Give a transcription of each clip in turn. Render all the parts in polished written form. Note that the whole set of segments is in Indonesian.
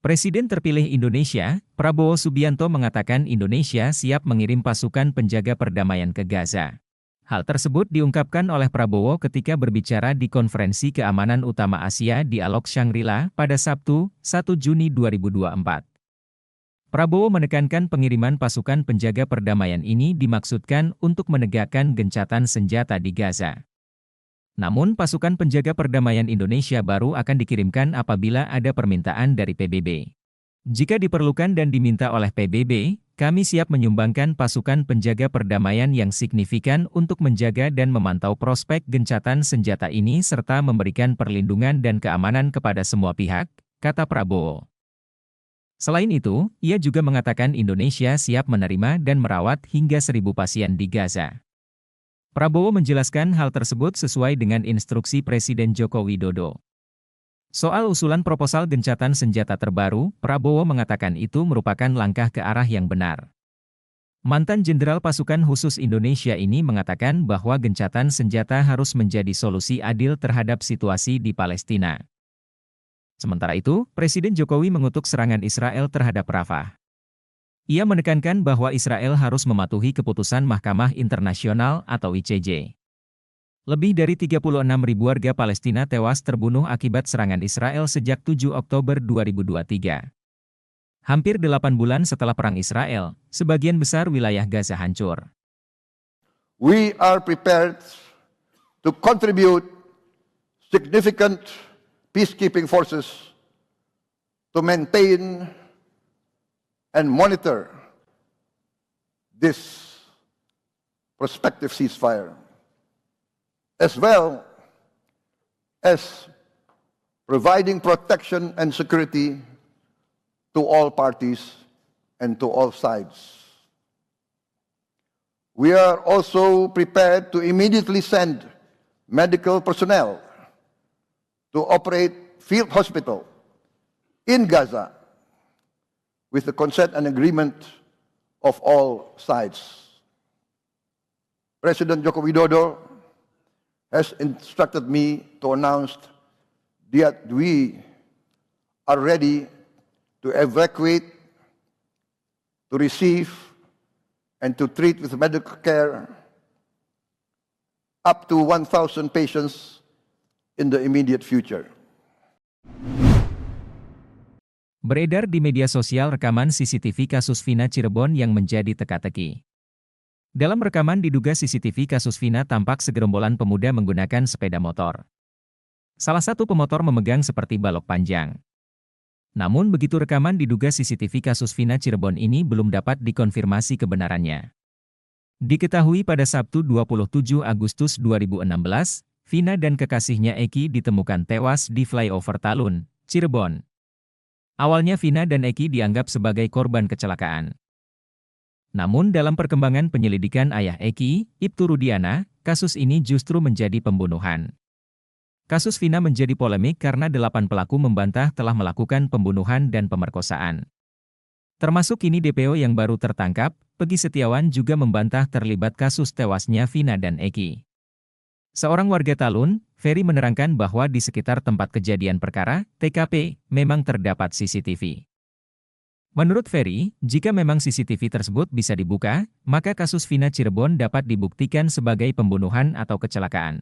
Presiden terpilih Indonesia, Prabowo Subianto mengatakan Indonesia siap mengirim pasukan penjaga perdamaian ke Gaza. Hal tersebut diungkapkan oleh Prabowo ketika berbicara di Konferensi Keamanan Utama Asia Dialog Shangri-La pada Sabtu, 1 Juni 2024. Prabowo menekankan pengiriman pasukan penjaga perdamaian ini dimaksudkan untuk menegakkan gencatan senjata di Gaza. Namun pasukan penjaga perdamaian Indonesia baru akan dikirimkan apabila ada permintaan dari PBB. Jika diperlukan dan diminta oleh PBB, kami siap menyumbangkan pasukan penjaga perdamaian yang signifikan untuk menjaga dan memantau prospek gencatan senjata ini serta memberikan perlindungan dan keamanan kepada semua pihak, kata Prabowo. Selain itu, ia juga mengatakan Indonesia siap menerima dan merawat hingga 1.000 pasien di Gaza. Prabowo menjelaskan hal tersebut sesuai dengan instruksi Presiden Joko Widodo. Soal usulan proposal gencatan senjata terbaru, Prabowo mengatakan itu merupakan langkah ke arah yang benar. Mantan Jenderal Pasukan Khusus Indonesia ini mengatakan bahwa gencatan senjata harus menjadi solusi adil terhadap situasi di Palestina. Sementara itu, Presiden Jokowi mengutuk serangan Israel terhadap Rafah. Ia menekankan bahwa Israel harus mematuhi keputusan Mahkamah Internasional atau ICJ. Lebih dari 36.000 warga Palestina tewas terbunuh akibat serangan Israel sejak 7 Oktober 2023. Hampir 8 bulan setelah Perang Israel, sebagian besar wilayah Gaza hancur. We are prepared to contribute significant peacekeeping forces to maintain and monitor this prospective ceasefire, as well as providing protection and security to all parties and to all sides. We are also prepared to immediately send medical personnel to operate field hospital in Gaza with the consent and agreement of all sides. President Joko Widodo has instructed me to announce that we are ready to evacuate, to receive, and to treat with medical care up to 1,000 patients in the immediate future. Beredar di media sosial rekaman CCTV kasus Vina Cirebon yang menjadi teka-teki. Dalam rekaman diduga CCTV kasus Vina tampak segerombolan pemuda menggunakan sepeda motor. Salah satu pemotor memegang seperti balok panjang. Namun begitu rekaman diduga CCTV kasus Vina Cirebon ini belum dapat dikonfirmasi kebenarannya. Diketahui pada Sabtu 27 Agustus 2016, Vina dan kekasihnya Eki ditemukan tewas di flyover Talun, Cirebon. Awalnya Vina dan Eki dianggap sebagai korban kecelakaan. Namun dalam perkembangan penyelidikan ayah Eki, Ibtu Rudiana, kasus ini justru menjadi pembunuhan. Kasus Vina menjadi polemik karena 8 pelaku membantah telah melakukan pembunuhan dan pemerkosaan. Termasuk kini DPO yang baru tertangkap, Peggy Setiawan juga membantah terlibat kasus tewasnya Vina dan Eki. Seorang warga Talun, Ferry menerangkan bahwa di sekitar tempat kejadian perkara, TKP, memang terdapat CCTV. Menurut Ferry, jika memang CCTV tersebut bisa dibuka, maka kasus Vina Cirebon dapat dibuktikan sebagai pembunuhan atau kecelakaan.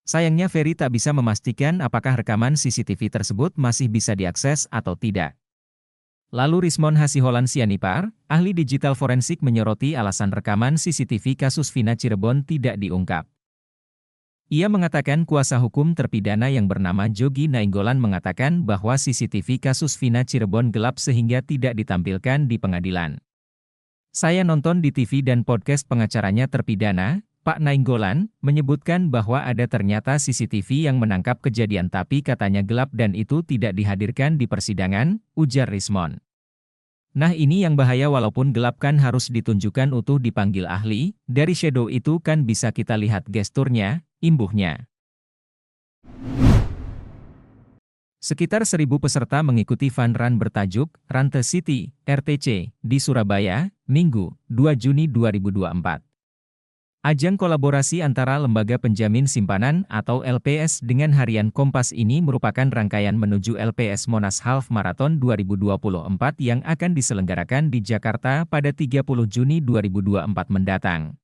Sayangnya Ferry tak bisa memastikan apakah rekaman CCTV tersebut masih bisa diakses atau tidak. Lalu Rismon Hasiholan Sianipar, ahli digital forensik menyoroti alasan rekaman CCTV kasus Vina Cirebon tidak diungkap. Ia mengatakan kuasa hukum terpidana yang bernama Jogi Nainggolan mengatakan bahwa CCTV kasus Vina Cirebon gelap sehingga tidak ditampilkan di pengadilan. Saya nonton di TV dan podcast pengacaranya terpidana, Pak Nainggolan, menyebutkan bahwa ada ternyata CCTV yang menangkap kejadian tapi katanya gelap dan itu tidak dihadirkan di persidangan, ujar Rismon. Nah ini yang bahaya walaupun gelap kan harus ditunjukkan utuh dipanggil ahli, dari shadow itu kan bisa kita lihat gesturnya, imbuhnya. Sekitar 1.000 peserta mengikuti fun run bertajuk Run the City, RTC, di Surabaya, Minggu, 2 Juni 2024. Ajang kolaborasi antara Lembaga Penjamin Simpanan atau LPS dengan Harian Kompas ini merupakan rangkaian menuju LPS Monas Half Marathon 2024 yang akan diselenggarakan di Jakarta pada 30 Juni 2024 mendatang.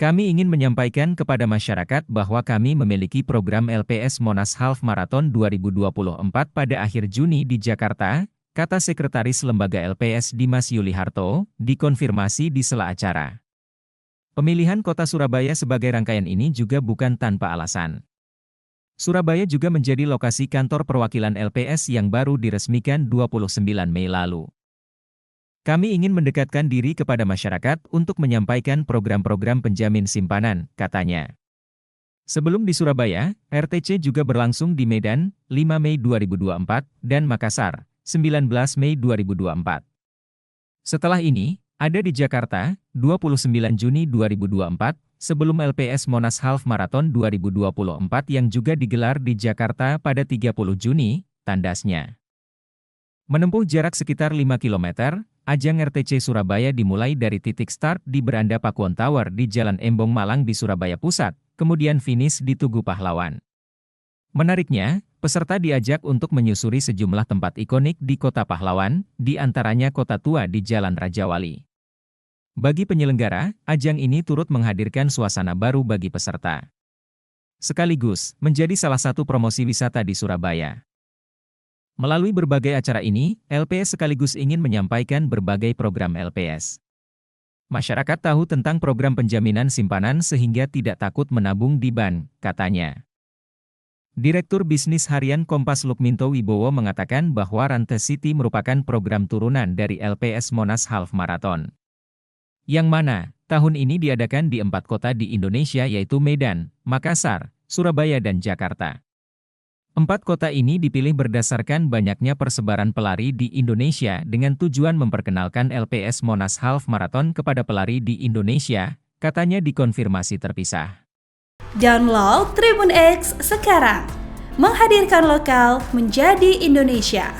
Kami ingin menyampaikan kepada masyarakat bahwa kami memiliki program LPS Monas Half Marathon 2024 pada akhir Juni di Jakarta, kata Sekretaris Lembaga LPS Dimas Yuliharto, dikonfirmasi di sela acara. Pemilihan kota Surabaya sebagai rangkaian ini juga bukan tanpa alasan. Surabaya juga menjadi lokasi kantor perwakilan LPS yang baru diresmikan 29 Mei lalu. Kami ingin mendekatkan diri kepada masyarakat untuk menyampaikan program-program penjamin simpanan, katanya. Sebelum di Surabaya, RTC juga berlangsung di Medan, 5 Mei 2024, dan Makassar, 19 Mei 2024. Setelah ini, ada di Jakarta, 29 Juni 2024, sebelum LPS Monas Half Marathon 2024 yang juga digelar di Jakarta pada 30 Juni, tandasnya. Menempuh jarak sekitar 5 km, ajang RTC Surabaya dimulai dari titik start di Beranda Pakuwon Tower di Jalan Embong Malang di Surabaya Pusat, kemudian finish di Tugu Pahlawan. Menariknya, peserta diajak untuk menyusuri sejumlah tempat ikonik di Kota Pahlawan, di antaranya Kota Tua di Jalan Rajawali. Bagi penyelenggara, ajang ini turut menghadirkan suasana baru bagi peserta. Sekaligus, menjadi salah satu promosi wisata di Surabaya. Melalui berbagai acara ini, LPS sekaligus ingin menyampaikan berbagai program LPS. Masyarakat tahu tentang program penjaminan simpanan sehingga tidak takut menabung di bank, katanya. Direktur Bisnis Harian Kompas Lukminto Wibowo mengatakan bahwa Rante City merupakan program turunan dari LPS Monas Half Marathon. Yang mana, tahun ini diadakan di 4 kota di Indonesia yaitu Medan, Makassar, Surabaya dan Jakarta. 4 kota ini dipilih berdasarkan banyaknya persebaran pelari di Indonesia dengan tujuan memperkenalkan LPS Monas Half Marathon kepada pelari di Indonesia, katanya dikonfirmasi terpisah. Download Tribun X sekarang, menghadirkan lokal menjadi Indonesia.